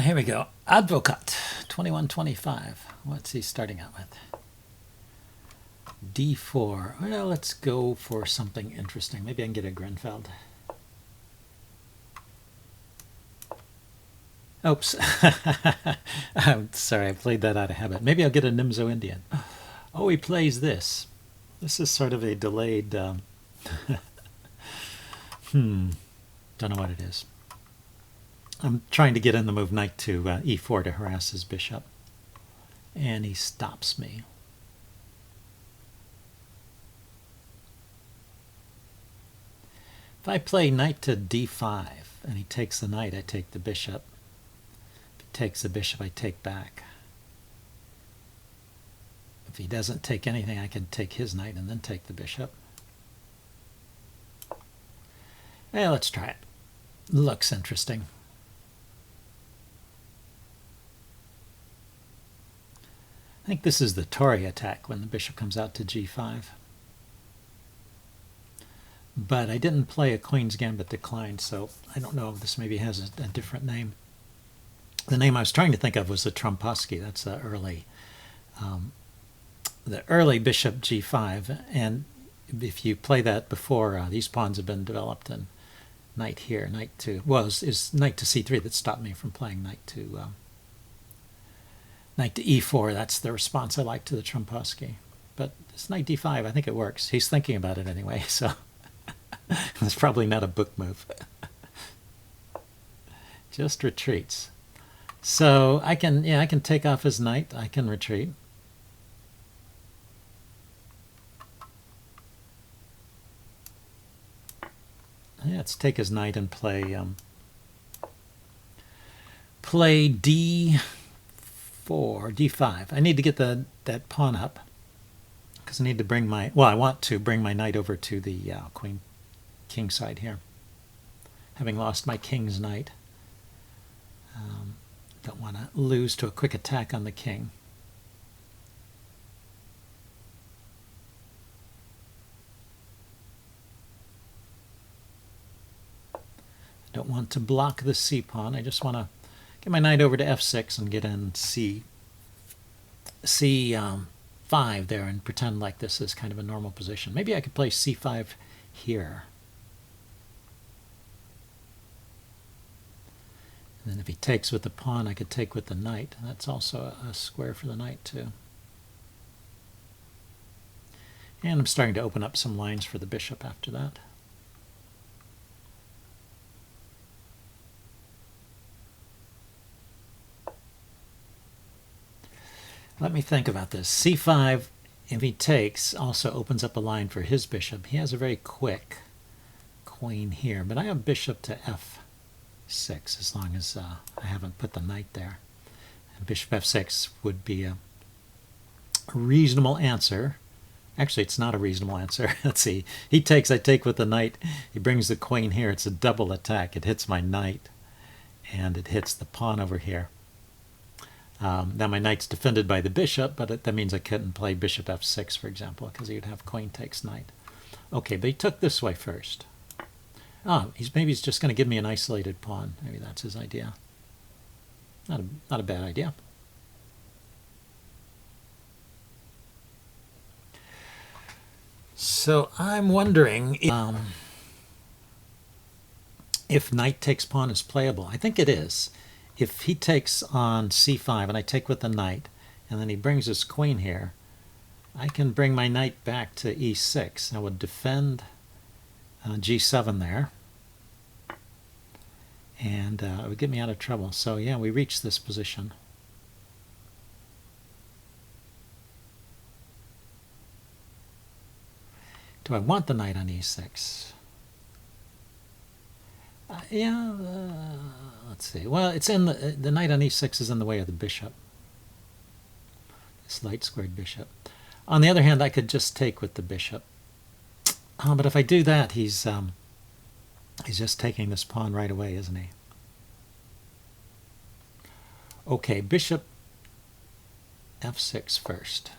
Here we go. Advocat, 2125. What's he starting out with? D4. Well, let's go for something interesting. Maybe I can get a Grenfeld. Oops. I'm sorry, I played that out of habit. Maybe I'll get a Nimzo Indian. Oh, he plays this. This is sort of a delayed... don't know what it is. I'm trying to get in the move knight to e4 to harass his bishop. And he stops me. If I play knight to d5 and he takes the knight, I take the bishop. If he takes the bishop, I take back. If he doesn't take anything, I can take his knight and then take the bishop. Well, let's try it. Looks interesting. I think this is the Tory attack when the bishop comes out to g5. But I didn't play a Queen's Gambit declined, so I don't know if this maybe has a different name. The name I was trying to think of was the Tromposky. That's the early bishop g5. And if you play that before, these pawns have been developed, and knight here, knight to, well, is knight to c3 that stopped me from playing knight to e4. That's the response I like to the Tromposky. But this knight d5, I think it works. He's thinking about it anyway, so it's probably not a book move. Just retreats. So I can take off his knight. I can retreat. Yeah, let's take his knight and play d4, d5. I need to get that pawn up because I need to bring my, well, I want to bring my knight over to the king side here. Having lost my king's knight, don't want to lose to a quick attack on the king. Don't want to block the c pawn. I just want to get my knight over to f6 and get in c5 there and pretend like this is kind of a normal position. Maybe I could play c5 here. And then if he takes with the pawn, I could take with the knight. That's also a square for the knight too. And I'm starting to open up some lines for the bishop after that. Let me think about this. c5, if he takes, also opens up a line for his bishop. He has a very quick queen here, but I have bishop to f6 as long as I haven't put the knight there. And bishop f6 would be a reasonable answer. Actually, it's not a reasonable answer. Let's see. He takes, I take with the knight. He brings the queen here. It's a double attack. It hits my knight, and it hits the pawn over here. Now my knight's defended by the bishop, but that means I couldn't play bishop f6, for example, because he would have queen takes knight. Okay, but he took this way first. Oh, maybe he's just going to give me an isolated pawn. Maybe that's his idea. Not a bad idea. So I'm wondering if knight takes pawn is playable. I think it is. If he takes on c5 and I take with the knight, and then he brings his queen here, I can bring my knight back to e6. I would defend g7 there, and it would get me out of trouble. So yeah, we reach this position. Do I want the knight on e6? Let's see. Well, it's in the knight on e6 is in the way of the bishop. This light squared bishop. On the other hand, I could just take with the bishop. But if I do that, he's just taking this pawn right away, isn't he? Okay, bishop f6 first.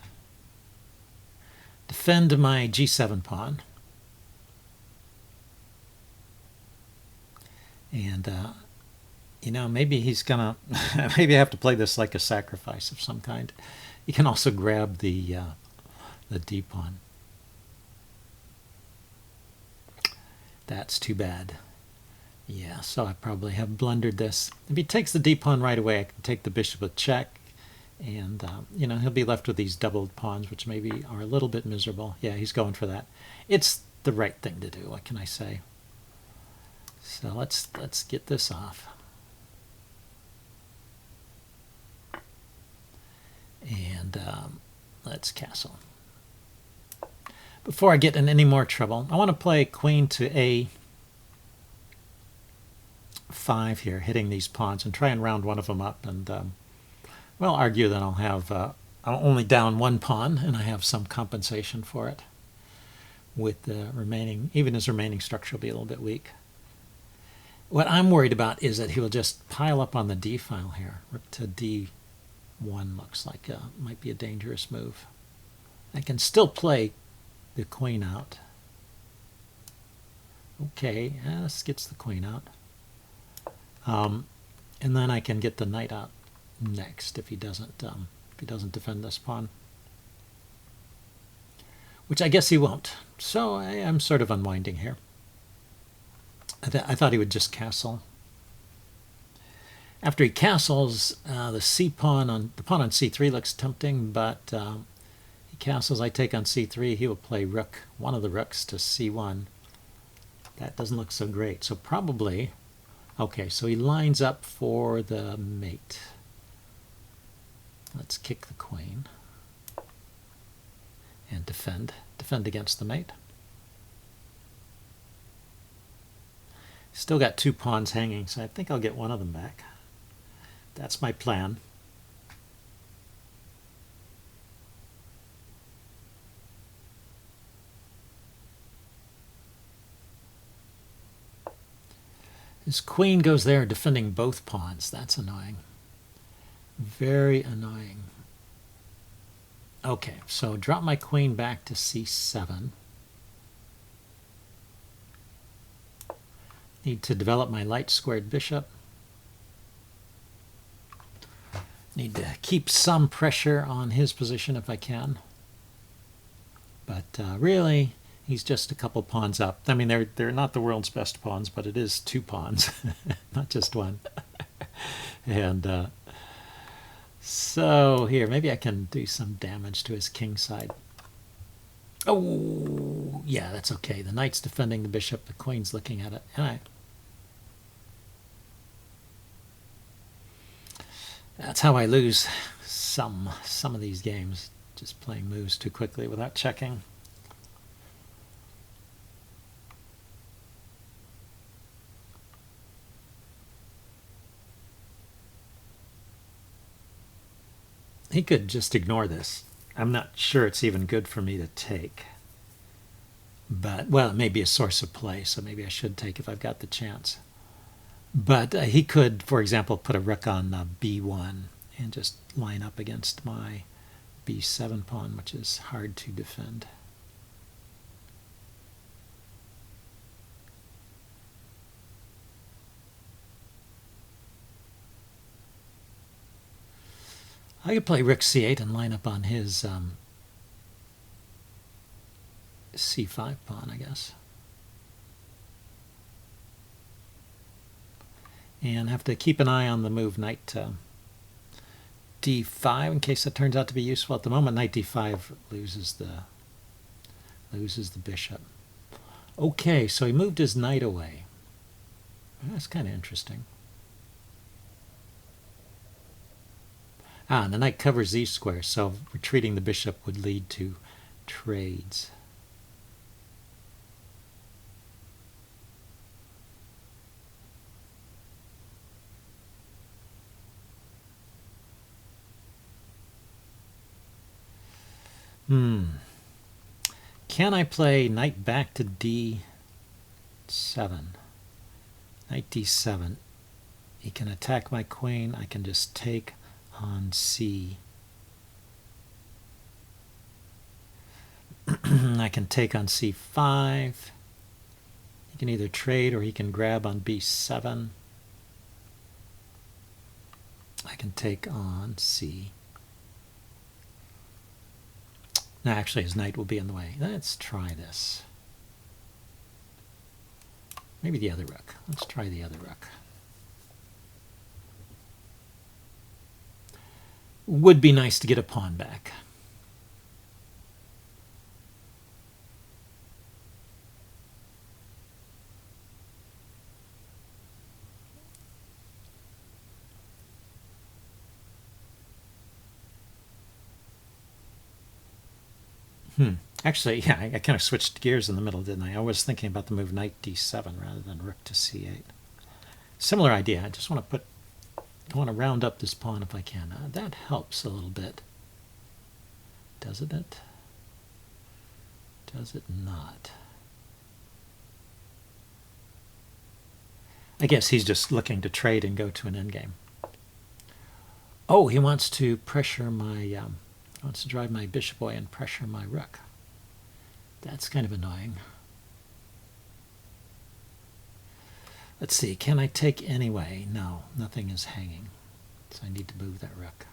Defend my g7 pawn. And You know, maybe he's gonna. Maybe I have to play this like a sacrifice of some kind. You can also grab the D pawn. That's too bad. Yeah, so I probably have blundered this. If he takes the D pawn right away, I can take the bishop with check, and you know, he'll be left with these doubled pawns, which maybe are a little bit miserable. Yeah, he's going for that. It's the right thing to do. What can I say? So let's get this off. And let's castle. Before I get in any more trouble, I want to play queen to A5 here, hitting these pawns, and try and round one of them up. And well, argue that I'll have I'll only down one pawn, and I have some compensation for it. With the remaining, even his remaining structure will be a little bit weak. What I'm worried about is that he will just pile up on the D file here. Rook to D1 looks like might be a dangerous move. I can still play the queen out. Okay, this gets the queen out. And then I can get the knight out next if he doesn't defend this pawn. Which I guess he won't. So I'm sort of unwinding here. I thought he would just castle. After he castles, the pawn on c3 looks tempting, but he castles. I take on c3. He will play rook, one of the rooks, to c1. That doesn't look so great. So probably, okay. So he lines up for the mate. Let's kick the queen and defend against the mate. Still got two pawns hanging, so I think I'll get one of them back. That's my plan. His queen goes there defending both pawns. That's annoying. Very annoying. Okay, so drop my queen back to c7. Need to develop my light squared bishop. Need to keep some pressure on his position if I can. But really, he's just a couple pawns up. I mean, they're not the world's best pawns, but it is two pawns, not just one. And so here, maybe I can do some damage to his king side. Oh, yeah, that's okay. The knight's defending the bishop. The queen's looking at it. And that's how I lose some of these games, just playing moves too quickly without checking. He could just ignore this. I'm not sure it's even good for me to take. But, well, it may be a source of play, so maybe I should take if I've got the chance. But he could, for example, put a rook on b1 and just line up against my b7 pawn, which is hard to defend. I could play rook c8 and line up on his c5 pawn, I guess. And have to keep an eye on the move knight to d5 in case that turns out to be useful. At the moment, knight d5 loses the bishop. Okay, so he moved his knight away. That's kind of interesting. And the knight covers these squares, so retreating the bishop would lead to trades. Can I play knight back to d7? Knight d7. He can attack my queen. I can just take on c. I can take on c5. He can either trade or he can grab on b7. I can take on C. Now, actually, his knight will be in the way. Let's try this. Maybe the other rook. Let's try the other rook. Would be nice to get a pawn back. Actually, yeah, I kind of switched gears in the middle, didn't I? I was thinking about the move knight d7 rather than rook to c8. Similar idea. I just want to round up this pawn if I can. That helps a little bit. Doesn't it? Does it not? I guess he's just looking to trade and go to an endgame. Oh, he wants to pressure my... wants to drive my bishop away and pressure my rook. That's kind of annoying. Let's see, can I take anyway? No, nothing is hanging. So I need to move that rook.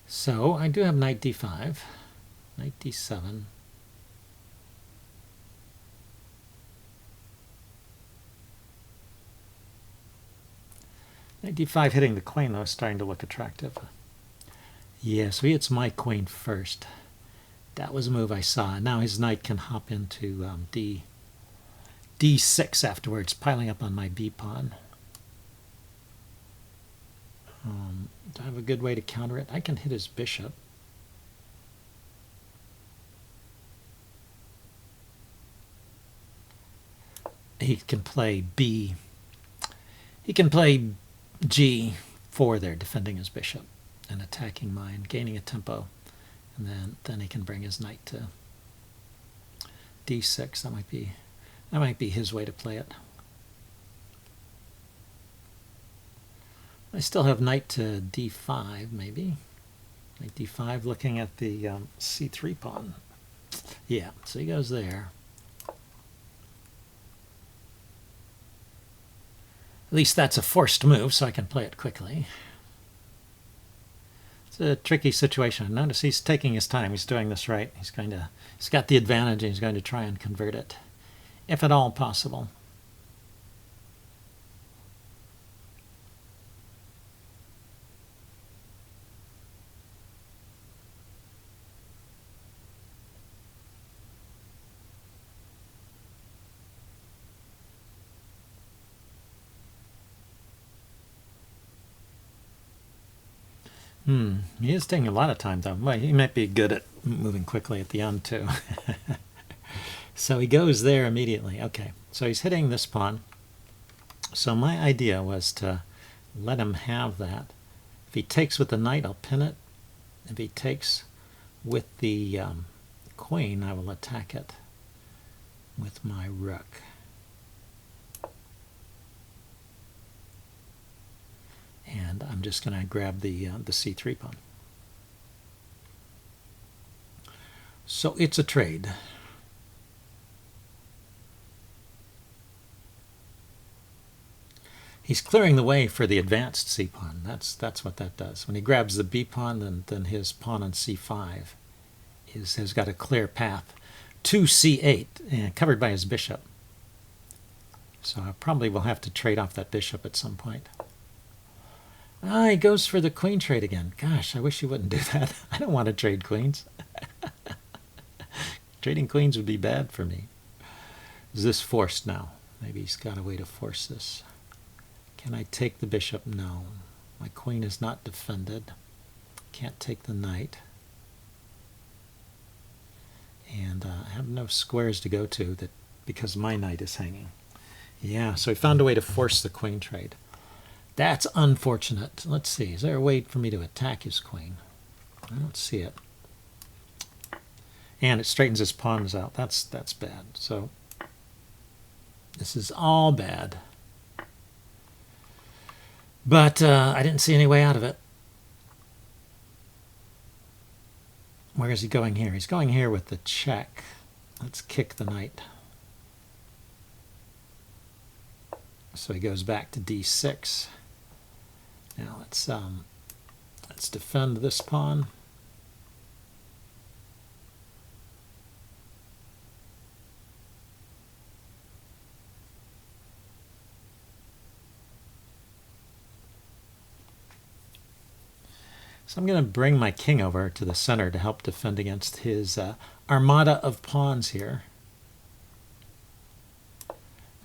So I do have knight d5, knight d7. Knight d5 hitting the queen, though, is starting to look attractive. Yeah, so he hits my queen first. That was a move I saw. Now his knight can hop into d6 afterwards, piling up on my b pawn. Do I have a good way to counter it? I can hit his bishop. He can play b. He can play g4 there, defending his bishop and attacking mine, gaining a tempo, and then he can bring his knight to d6. That might be his way to play it. I still have knight to d5, maybe. Knight d5, looking at the c3 pawn. Yeah, so he goes there. At least that's a forced move, so I can play it quickly. It's a tricky situation. Notice he's taking his time. He's doing this right. He's got the advantage, and he's going to try and convert it, if at all possible. He is taking a lot of time, though. Well, he might be good at moving quickly at the end, too. So he goes there immediately. Okay, so he's hitting this pawn. So my idea was to let him have that. If he takes with the knight, I'll pin it. If he takes with the queen, I will attack it with my rook. And I'm just going to grab the c3 pawn. So it's a trade. He's clearing the way for the advanced c pawn. That's what that does. When he grabs the b pawn, then his pawn on c5 has got a clear path to c8, and covered by his bishop. So I probably will have to trade off that bishop at some point. He goes for the queen trade again. Gosh, I wish he wouldn't do that. I don't want to trade queens. Trading queens would be bad for me. Is this forced now? Maybe he's got a way to force this. Can I take the bishop? No. My queen is not defended. Can't take the knight. And I have no squares to go to because my knight is hanging. Yeah, so he found a way to force the queen trade. That's unfortunate. Let's see. Is there a way for me to attack his queen? I don't see it. And it straightens his pawns out. That's bad. So this is all bad. But I didn't see any way out of it. Where is he going here? He's going here with the check. Let's kick the knight. So he goes back to d6. Now let's defend this pawn. So I'm going to bring my king over to the center to help defend against his armada of pawns here.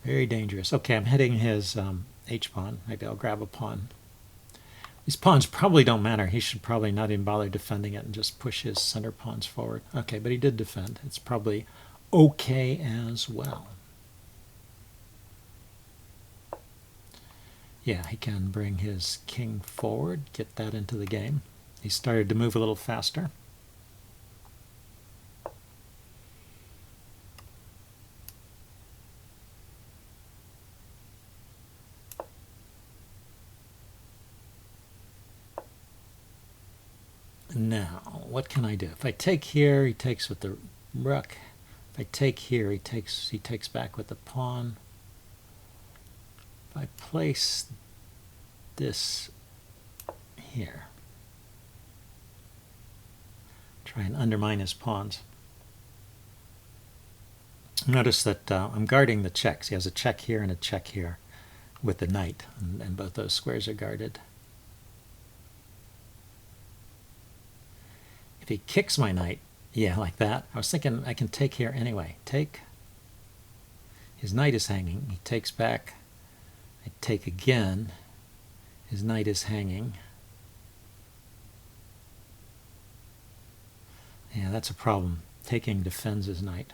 Very dangerous. Okay, I'm hitting his h-pawn. Maybe I'll grab a pawn. These pawns probably don't matter. He should probably not even bother defending it and just push his center pawns forward. Okay, but he did defend. It's probably okay as well. Yeah, he can bring his king forward, get that into the game. He started to move a little faster. Now, what can I do? If I take here, he takes with the rook. If I take here, he takes back with the pawn. If I place this here, try and undermine his pawns. Notice that I'm guarding the checks. He has a check here and a check here with the knight, and both those squares are guarded. If he kicks my knight, yeah, like that, I was thinking I can take here anyway. Take. His knight is hanging. He takes back. I take again. His knight is hanging. Yeah, that's a problem. Taking defends his knight.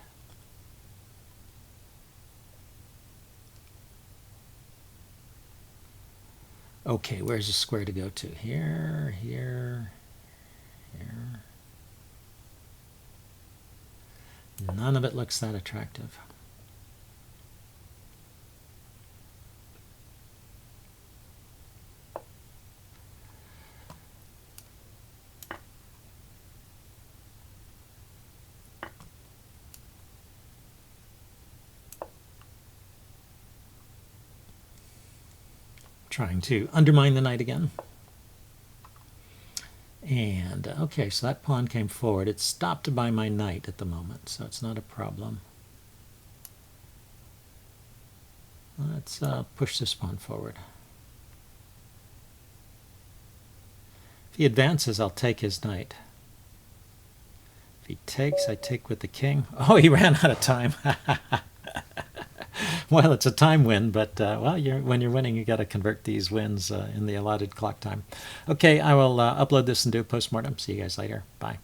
Okay, where's the square to go to? Here, here, here. None of it looks that attractive. Trying to undermine the knight again. And, okay, so that pawn came forward. It's stopped by my knight at the moment, so it's not a problem. Let's push this pawn forward. If he advances, I'll take his knight. If he takes, I take with the king. Oh, he ran out of time. Well, it's a time win, but well, when you're winning, you got to convert these wins in the allotted clock time. Okay, I will upload this and do a postmortem. See you guys later. Bye.